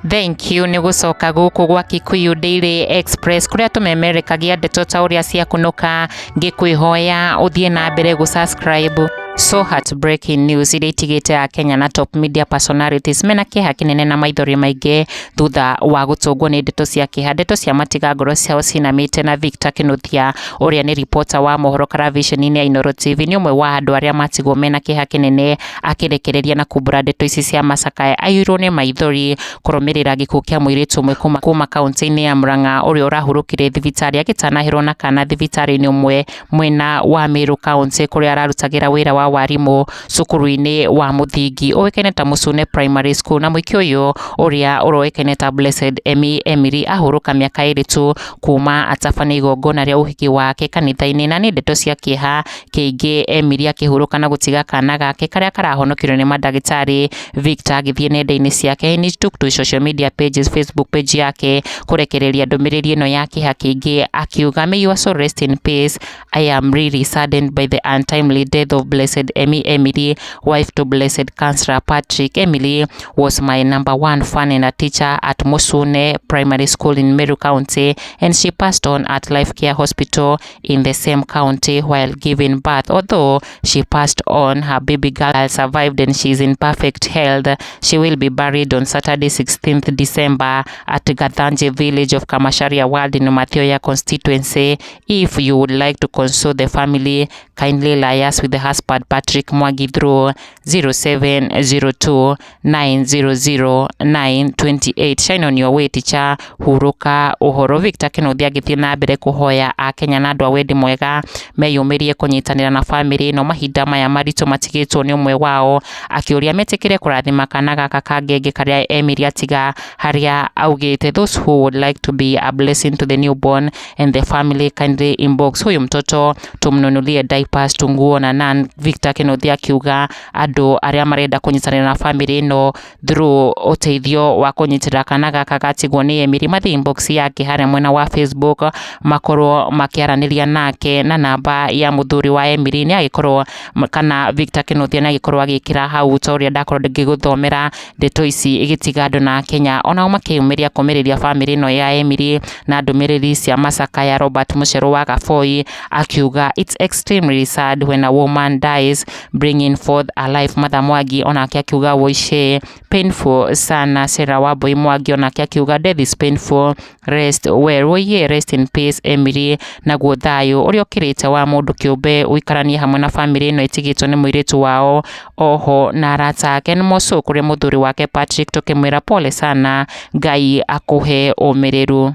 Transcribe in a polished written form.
Thank you ni gucoka guku gwa Kikuyu DailyExpress kuria tumemerekagia ndeto ta uria cia kunuka ngikwihoya uthie na mbere subscribe. So heartbreaking news iria itigite ya Kenya na top media personalities Mena Kieha Kinene na Maithori maingi thutha wa gûtûngwo ni ndeto cia Kîeha, ndeto cia matiga ngoro ciao cinamite na Kinuthia uria ni reporter wa Mohoro kalavesheni ya Inooro TV ni umwe wa andu aria matigwo Mena Kieha Kinene akīrekereria na kumbura Ndeto Ici CIA macakaya ayuirwo ni Maithori kurūmīriria gikuo kia muiritu umwe Kuma countini ya Muranga Ūrīa urahurûkire thibitari agitanahirwo na kana thibitarini umwe Mwena Wa Meru county kuria ararutagira wira wa warimu cukuru-ini wa Mūthingi oĩkaine ta Musune Primary School na mũiki ũyũ ũrĩa ũroĩkaine ta Blessed Emmy ahurũka mĩaka ĩrĩ tu kuma atabania igongona rĩa ũhiki wake kanitha-inĩ, na nĩ ndeto cia Kîeha kĩingĩ Emmy akĩhurũka na gũtiga kana gake karĩa karahonokirio nĩ mandagĩtarĩ Victor agĩthiĩ nenda-inĩ ciake. He took to social media pages, Facebook page yake kũrekereria ndũmĩrĩri ĩno ya Kîeha kĩingĩ akiuga, "May your soul rest in peace. I am really saddened by the untimely death of Blessed Emmy, wife to Blessed Councillor Patrick. Emily was my number one fan and a teacher at Musune Primary School in Meru County, and she passed on at Life Care Hospital in the same county while giving birth. Although she passed on, her baby girl survived and she is in perfect health. She will be buried on Saturday 16th December at Gathanji village of Kamasharia ward in Maithori constituency. If you would like to console the family, kindly liaise with the husband Patrick Mwangi through 0702 900 928. Shine on your way, teacher. Huruka uhoro." Victor Kinuthia agĩthiĩ na mbere kũhoya Akenya na andũ a wendi mwega meyũmĩrie kũnyitanĩra na famĩlĩ ĩno mahinda maya maritũ matigĩtwo nĩ ũmwe wao, akĩũria metĩkĩre kũrathima kana gaka kangenge karĩa Emmy atiga, harĩa augĩte, "Those who would like to be a blessing to the newborn and the family kindly inbox huyu mtoto tumnunulie diapers, tunguo na nan." Victor Kinuthia akiuga andũ arĩa marenda kũnyitanĩra na famĩlĩ ĩno through ũteithio wa kũnyitĩrĩra kana gaka gatigwo nĩ Emmy mathiĩ inbox yake harĩa mwena wa Facebook makorwo makĩaranĩria nake, na namba ya mũthuri wa Emmy nĩ agĩkorwo kana Victor Kinuthia nĩ agĩkorwo agĩkĩra hau ta ũrĩa ndakorwo ngĩgũthomera ndeto ici igĩtiga andũ na Kenya onao makĩyũmĩria kũmĩrĩria famĩlĩ ĩno ya Emmy na ndũmĩrĩri cia macakaya. Robert Muchero wa Gaboi akiuga, "It's extremely sad when a woman dies bringing forth a life." Mother Mwangi onake akiuga, "Woice painful sana." Sarah wa Boy Mwangi onake akiuga, "Death is painful, rest well." Woiye rest in peace Emmy, naguo thayũ ũrĩa ũkĩrĩte wa mũndũ kĩũmbe ũikaranie hamwe na famĩlĩ ĩno ĩtigĩtwo nĩ mũirĩtu wao oho na arata ake. Nĩ mũcũ kũrĩ mũthuri wake Patrick, tũkĩmwĩra pole sana, Ngai akũhe ũmĩrĩru.